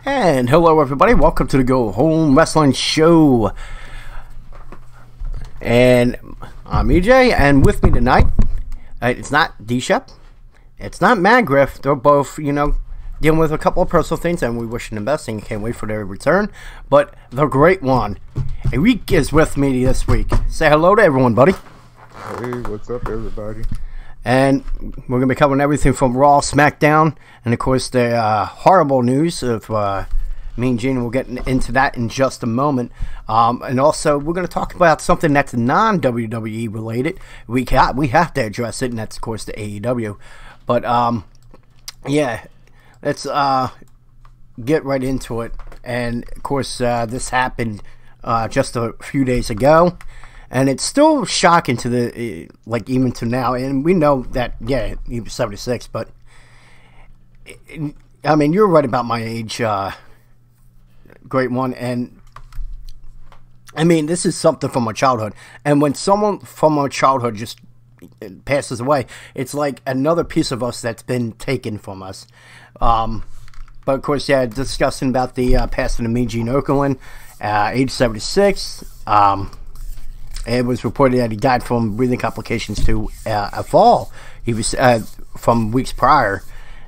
And hello everybody, welcome to the Go Home Wrestling Show. And I'm EJ, and with me tonight, it's not D-Shep, it's not Magriff. They're both, dealing with a couple of personal things, and we wish them the best and can't wait for their return. But the great one, Enrique, is with me this week. Say hello to everyone, buddy. Hey, what's up everybody? And we're going to be covering everything from Raw, Smackdown, and of course the horrible news of Mean Gene. We'll get into that in just a moment. And also, we're going to talk about something that's non-WWE related. We have to address it, and that's, of course, the AEW. But, yeah, let's get right into it. And, of course, this happened just a few days ago. And it's still shocking to the, even to now. And we know that, yeah, he was 76, but, I mean, you're right about my age, great one. And, I mean, this is something from my childhood. And when someone from our childhood just passes away, it's like another piece of us that's been taken from us. But, of course, yeah, discussing about the passing of Mean Gene Okerlund, age 76. It was reported that he died from breathing complications to a fall. He was from weeks prior,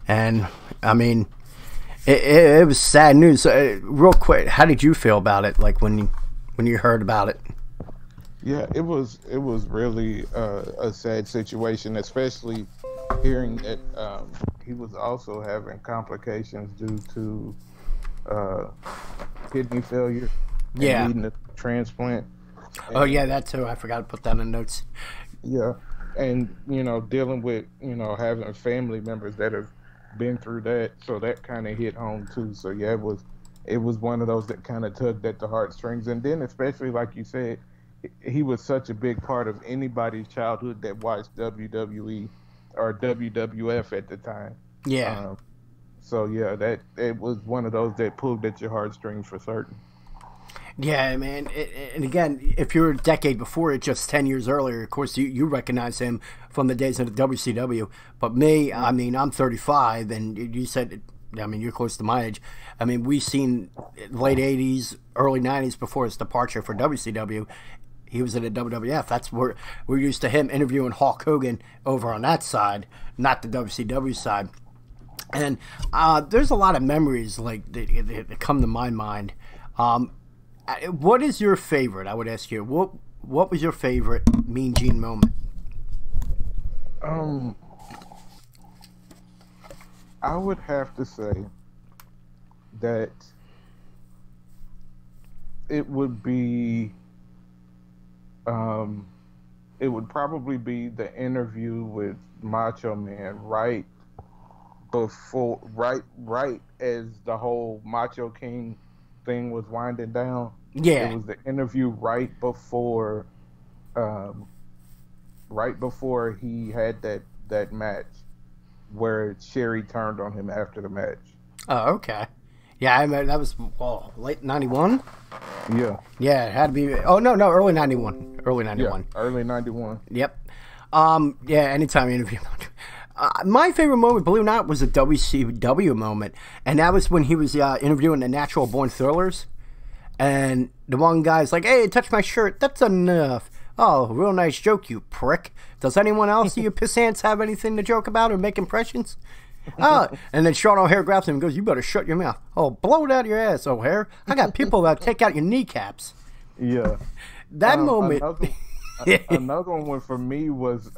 and I mean, it was sad news. Real quick, how did you feel about it? Like when you heard about it? Yeah, it was really a sad situation, especially hearing that he was also having complications due to kidney failure. Yeah, needing a transplant. Oh yeah, that too. I forgot to put that in notes. Yeah, and dealing with having family members that have been through that, so that kind of hit home too. So yeah, it was one of those that kind of tugged at the heartstrings. And then especially like you said, he was such a big part of anybody's childhood that watched WWE or WWF at the time. Yeah. So yeah, that it was one of those that pulled at your heartstrings for certain. Yeah, man. And again, if you're a decade before it, just 10 years earlier, of course, you recognize him from the days of the WCW. But me, I mean, I'm 35, and you said, I mean, you're close to my age. I mean, we've seen late 80s, early 90s before his departure for WCW. He was in the WWF. That's where we're used to him interviewing Hulk Hogan over on that side, not the WCW side. And there's a lot of memories that come to my mind. What is your favorite? I would ask you. What was your favorite Mean Gene moment? I would have to say that it would be. It would probably be the interview with Macho Man right before, right as the whole Macho King thing was winding down. Yeah, it was the interview right before he had that match where Sherry turned on him after the match. Oh, okay. Yeah, I mean, that was late 91. Yeah, it had to be. Oh no, early 91. Early 91. Yeah, early 91. Yep. Yeah, anytime you interview. My favorite moment, believe it or not, was a WCW moment, and that was when he was interviewing the Natural Born Thrillers, and the one guy's like, "Hey, touch my shirt. That's enough." Oh, real nice joke, you prick. Does anyone else, you pissants, have anything to joke about or make impressions? Oh, and then Sean O'Hare grabs him and goes, "You better shut your mouth." Oh, blow it out of your ass, O'Hare. I got people that take out your kneecaps. Yeah. That moment. Another one for me was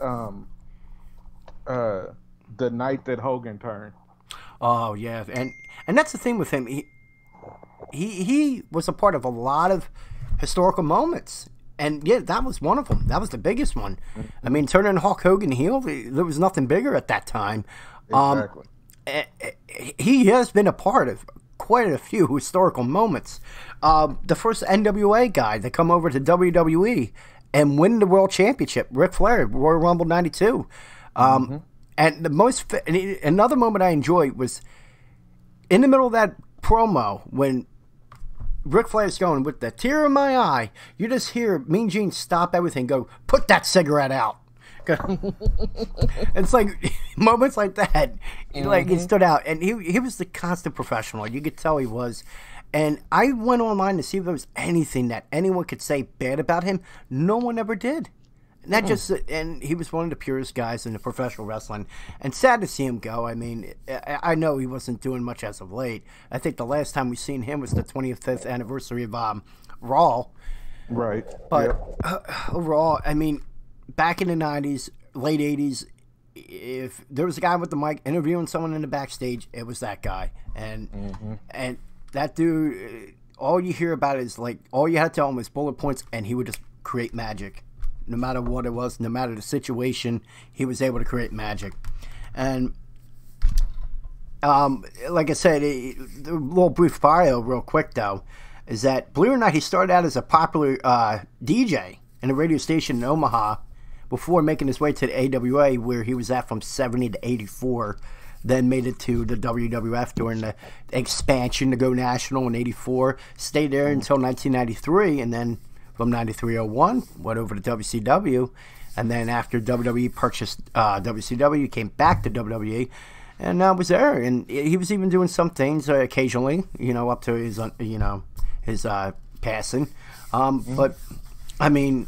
the night that Hogan turned. Oh yeah, and that's the thing with him. He was a part of a lot of historical moments, and yeah, that was one of them. That was the biggest one. I mean, turning Hulk Hogan heel, there was nothing bigger at that time. Exactly. He has been a part of quite a few historical moments. The first NWA guy to come over to WWE and win the World Championship, Ric Flair, Royal Rumble '92. And another moment I enjoyed was in the middle of that promo when Ric Flair's going, "With the tear in my eye," you just hear Mean Gene stop everything, go, "Put that cigarette out." It's like moments like that, like it stood out. And he was the constant professional. You could tell he was. And I went online to see if there was anything that anyone could say bad about him. No one ever did. And that just, and he was one of the purest guys in the professional wrestling. And sad to see him go. I mean, I know he wasn't doing much as of late. I think the last time we seen him was the 25th anniversary of Raw. Right. But overall, I mean, back in the 90s, late 80s, if there was a guy with the mic interviewing someone in the backstage, it was that guy. And and that dude, all you hear about is like, all you had to tell him was bullet points, and he would just create magic. No matter what it was, no matter the situation, he was able to create magic. And like I said, the little brief bio, real quick though, is that, believe it or not, he started out as a popular DJ in a radio station in Omaha before making his way to the AWA, where he was at from 70 to 84. Then made it to the WWF during the expansion to go national in 84. Stayed there until 1993, and then from 93-01, went over to WCW. And then after WWE purchased WCW, he came back to WWE and was there. And he was even doing some things occasionally, up to his, his passing. But, I mean,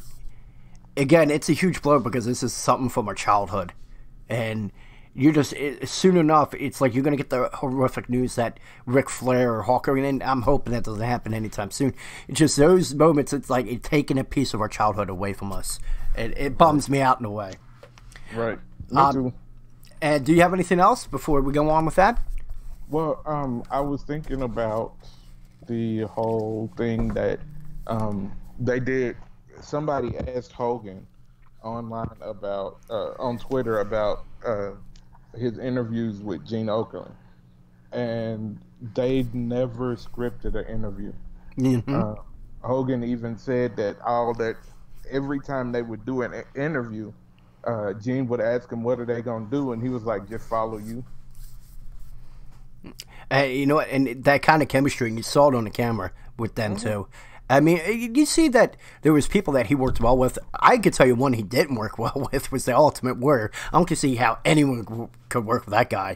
again, it's a huge blow because this is something from our childhood. And you're just, soon enough, it's like you're going to get the horrific news that Ric Flair or Hulk Hogan, and I'm hoping that doesn't happen anytime soon. It's just those moments, it's like it's taking a piece of our childhood away from us. It bums me out in a way. Right. Me too. And do you have anything else before we go on with that? Well, I was thinking about the whole thing that they did. Somebody asked Hogan online about, on Twitter about his interviews with Gene Okerlund, and they never scripted an interview. Hogan even said that every time they would do an interview, Gene would ask him, what are they going to do? And he was like, just follow you. You know what? And that kind of chemistry, and you saw it on the camera with them too. I mean, you see that there was people that he worked well with. I could tell you one he didn't work well with was the Ultimate Warrior. I don't see how anyone could work with that guy,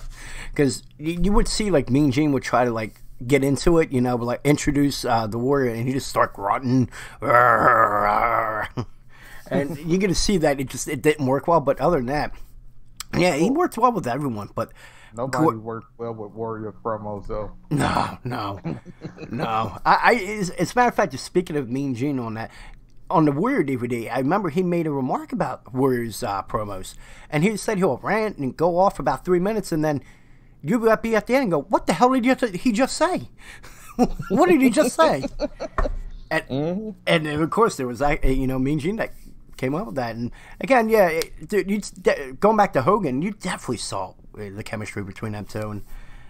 because you would see like Mean Gene would try to like get into it, but like introduce the Warrior, and he just start grunting, and you get to see that it didn't work well. But other than that, yeah, he worked well with everyone, but. Nobody worked well with Warrior promos, though. No. As a matter of fact, just speaking of Mean Gene on the Warrior DVD, I remember he made a remark about Warrior's promos, and he said he'll rant and go off for about 3 minutes, and then you'll be at the end and go, "What the hell did he just say? What did he just say?" And of course there was Mean Gene that came up with that. And again, yeah, dude, going back to Hogan, you definitely saw the chemistry between them two,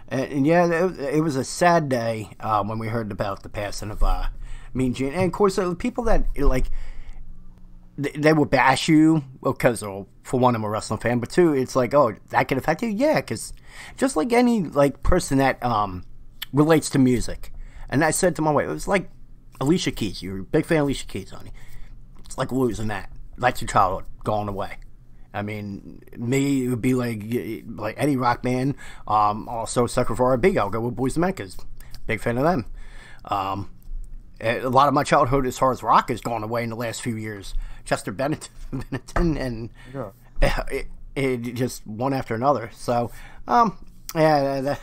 and yeah, it was a sad day when we heard about the passing of Mean Gene. And of course, the people that like they will bash you because, for one, I'm a wrestling fan, but two, it's like, oh, that could affect you, yeah, because just like any like person that relates to music. And I said to my wife, it was like Alicia Keys. You're a big fan of Alicia Keys, honey. It's like losing that. That's your childhood going away. I mean, me, it would be like any rock band. Also, sucker for R&B. I'll go with Boyz II Men because big fan of them. A lot of my childhood as far as rock has gone away in the last few years. Chester Bennington and it just one after another. So, yeah,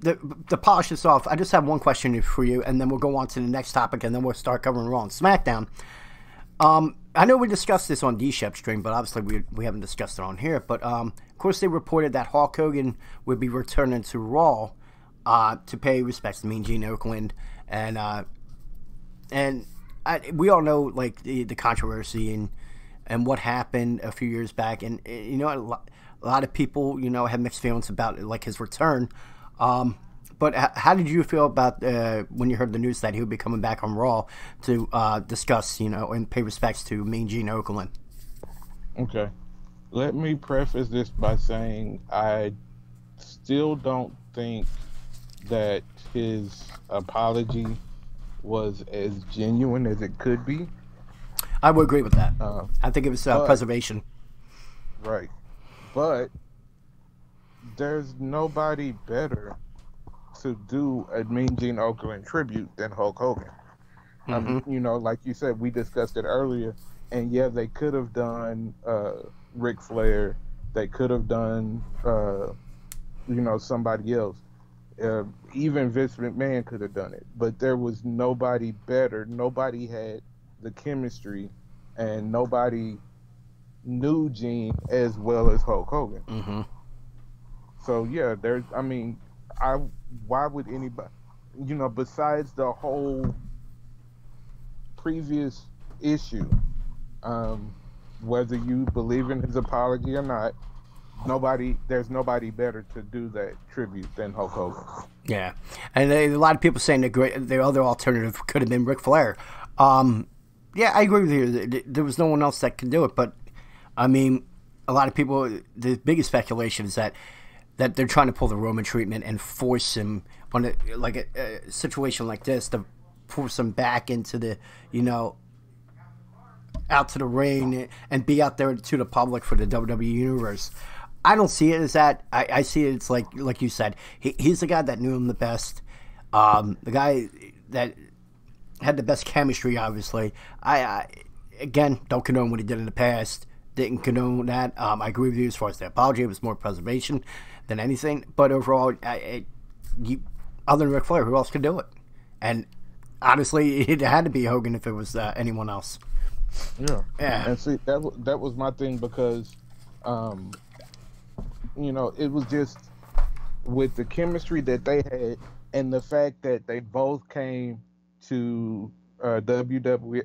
to polish this off, I just have one question for you, and then we'll go on to the next topic, and then we'll start covering Raw and SmackDown. I know we discussed this on D-Shep stream, but obviously we haven't discussed it on here. But of course, they reported that Hulk Hogan would be returning to Raw to pay respects to Mean Gene Okerlund, and we all know like the controversy and what happened a few years back, and a lot of people have mixed feelings about like his return. But how did you feel about when you heard the news that he would be coming back on Raw to discuss, and pay respects to Mean Gene Okerlund? Okay. Let me preface this by saying I still don't think that his apology was as genuine as it could be. I would agree with that. I think it was preservation. Right. but there's nobody better to do a Mean Gene Okerlund tribute than Hulk Hogan. Mm-hmm. Like you said, we discussed it earlier, and yeah, they could have done Ric Flair, they could have done somebody else. Even Vince McMahon could have done it, but there was nobody better. Nobody had the chemistry, and nobody knew Gene as well as Hulk Hogan. Mm-hmm. So yeah, I why would anybody, besides the whole previous issue, um, whether you believe in his apology or not, there's nobody better to do that tribute than Hulk Hogan. Yeah, and a lot of people saying the other alternative could have been Ric Flair. Yeah, I agree with you. There was no one else that could do it, but I mean, a lot of people. The biggest speculation is that they're trying to pull the Roman treatment and force him on a situation like this to force him back into the out to the ring and be out there to the public for the WWE Universe. I don't see it as that. I see it as like you said. He's the guy that knew him the best. The guy that had the best chemistry, obviously. I again don't condone what he did in the past. Didn't condone that. I agree with you as far as the apology. It was more preservation than anything. But overall, other than Ric Flair, who else could do it? And honestly, it had to be Hogan if it was anyone else. Yeah. Yeah. And see, that was my thing because, it was just with the chemistry that they had and the fact that they both came to WWE